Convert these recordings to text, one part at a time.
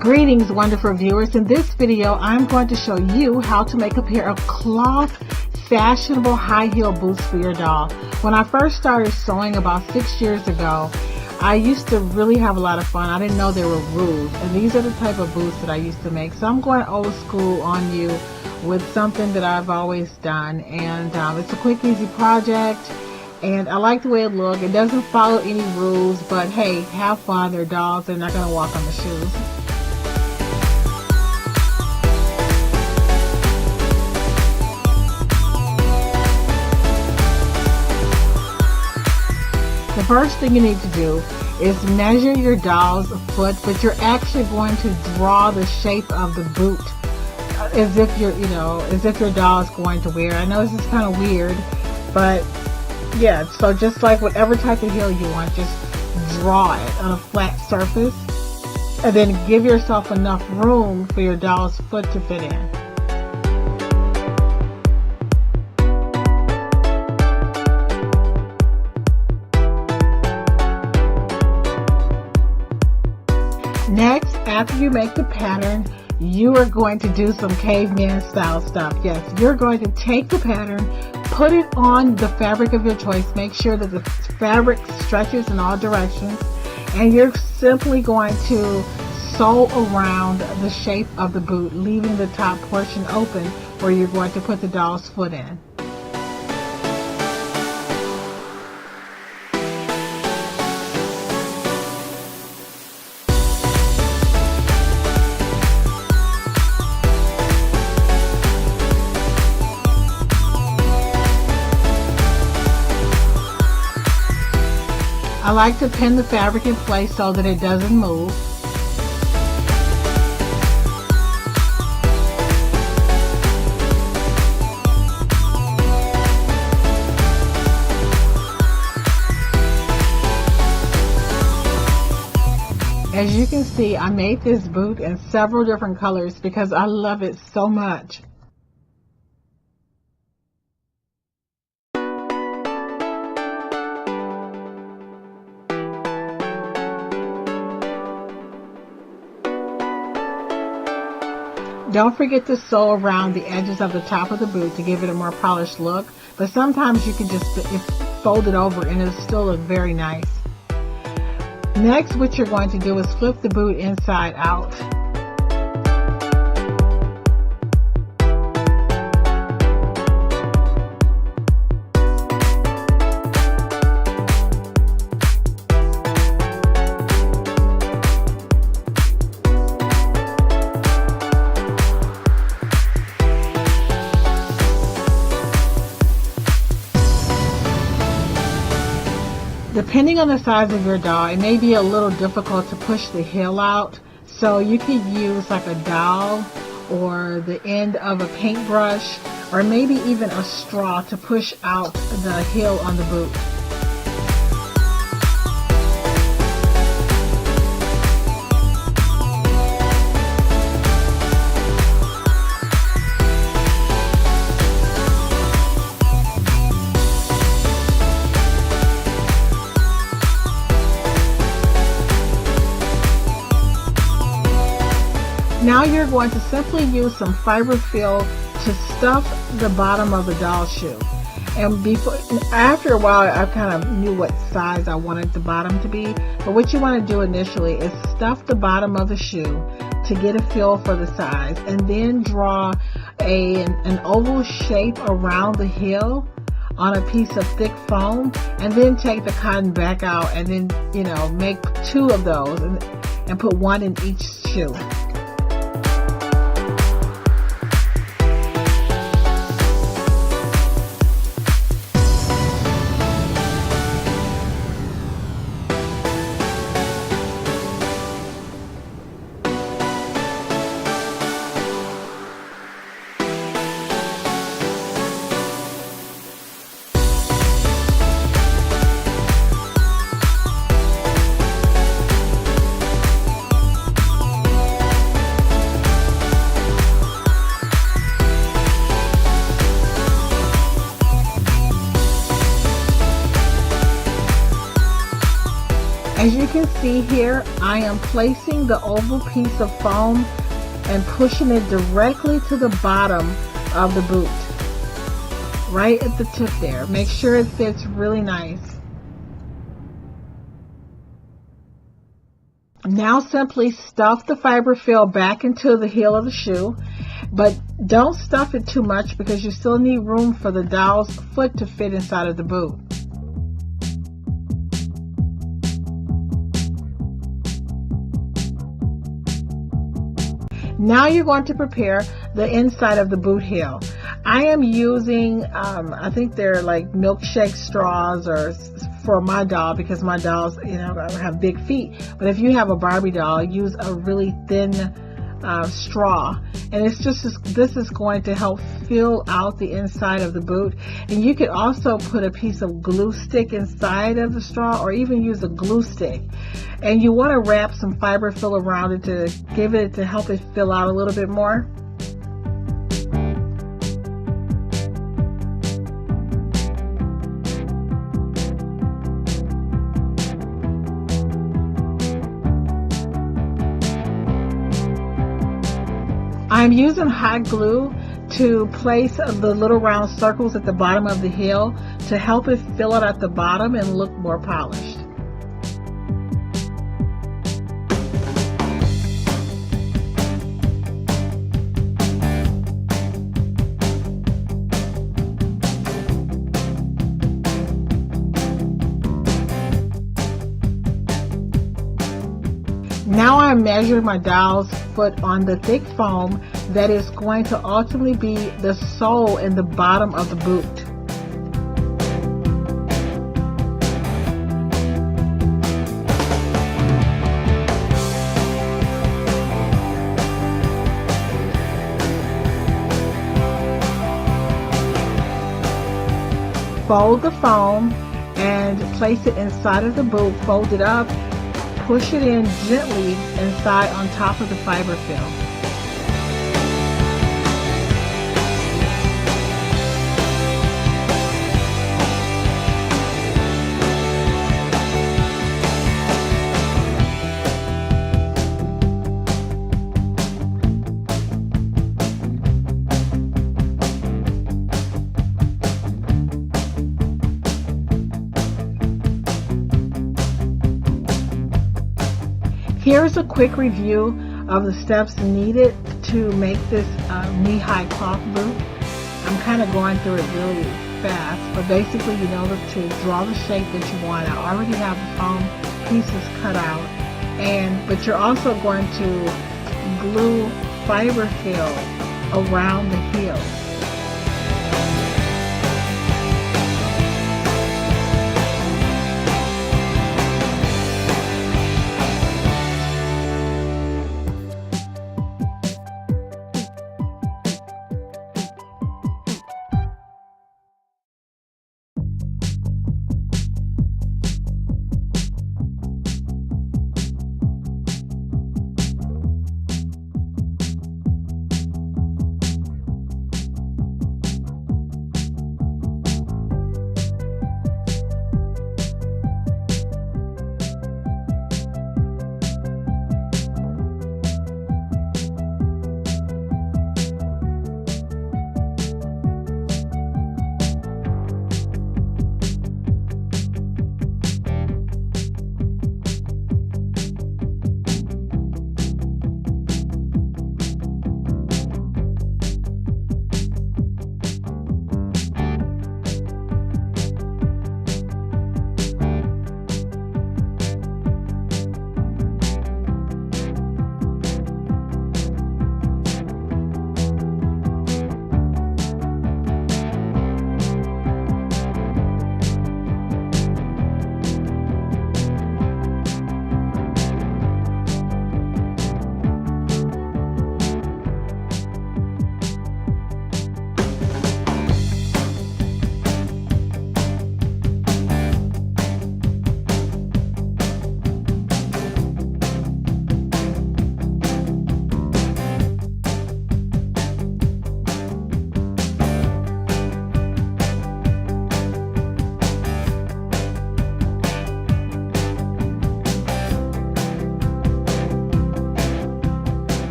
Greetings, wonderful viewers. In this video, I'm going to show you how to make a pair of cloth fashionable high heel boots for your doll. When I first started sewing about 6 years ago, I used to really have a lot of fun. I didn't know there were rules, and these are the type of boots that I used to make. So I'm going old school on you with something that I've always done, and it's a quick, easy project, and I like the way it looks. It doesn't follow any rules, but hey, have fun. They're dolls. They're not going to walk on the shoes. The first thing you need to do is measure your doll's foot, but you're actually going to draw the shape of the boot as if your doll is going to wear. I know this is kind of weird, but yeah, so just like whatever type of heel you want, just draw it on a flat surface and then give yourself enough room for your doll's foot to fit in. Next, after you make the pattern, you are going to do some caveman style stuff. Yes, you're going to take the pattern, put it on the fabric of your choice, make sure that the fabric stretches in all directions, and you're simply going to sew around the shape of the boot, leaving the top portion open where you're going to put the doll's foot in. I like to pin the fabric in place so that it doesn't move. As you can see, I made this boot in several different colors because I love it so much. Don't forget to sew around the edges of the top of the boot to give it a more polished look, but sometimes you can just fold it over and it'll still look very nice. Next, what you're going to do is flip the boot inside out. Depending on the size of your doll, it may be a little difficult to push the heel out, so you could use like a dowel or the end of a paintbrush or maybe even a straw to push out the heel on the boot. Now you're going to simply use some fiber fill to stuff the bottom of the doll's shoe. And after a while, I kind of knew what size I wanted the bottom to be. But what you want to do initially is stuff the bottom of the shoe to get a feel for the size, and then draw an oval shape around the heel on a piece of thick foam, and then take the cotton back out, and then make two of those and put one in each shoe. As you can see here, I am placing the oval piece of foam and pushing it directly to the bottom of the boot, right at the tip there. Make sure it fits really nice. Now simply stuff the fiberfill back into the heel of the shoe, but don't stuff it too much because you still need room for the doll's foot to fit inside of the boot. Now you're going to prepare the inside of the boot heel. I am using, I think they're like milkshake straws, or for my doll, because my dolls, you know, have big feet. But if you have a Barbie doll, use a really thin straw, and it's just this is going to help fill out the inside of the boot. And you could also put a piece of glue stick inside of the straw, or even use a glue stick. And you want to wrap some fiberfill around it to help it fill out a little bit more. I'm using hot glue to place the little round circles at the bottom of the heel to help it fill it at the bottom and look more polished. Now I measure my doll's foot on the thick foam that is going to ultimately be the sole and the bottom of the boot. Fold the foam and place it inside of the boot, fold it up, push it in gently inside on top of the fiberfill. Here's a quick review of the steps needed to make this knee-high cloth boot. I'm kind of going through it really fast, but basically you know to draw the shape that you want. I already have the foam pieces cut out, but you're also going to glue fiberfill around the heel.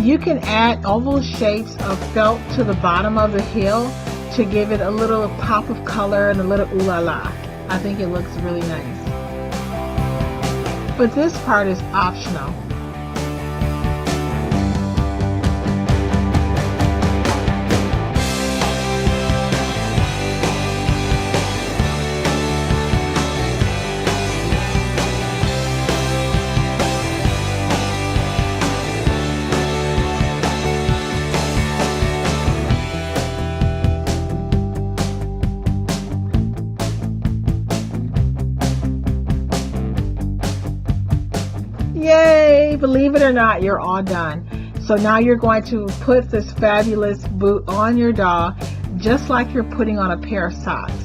You can add oval shapes of felt to the bottom of the heel to give it a little pop of color and a little ooh la la. I think it looks really nice. But this part is optional. Yay! Believe it or not, you're all done. So now you're going to put this fabulous boot on your doll, just like you're putting on a pair of socks.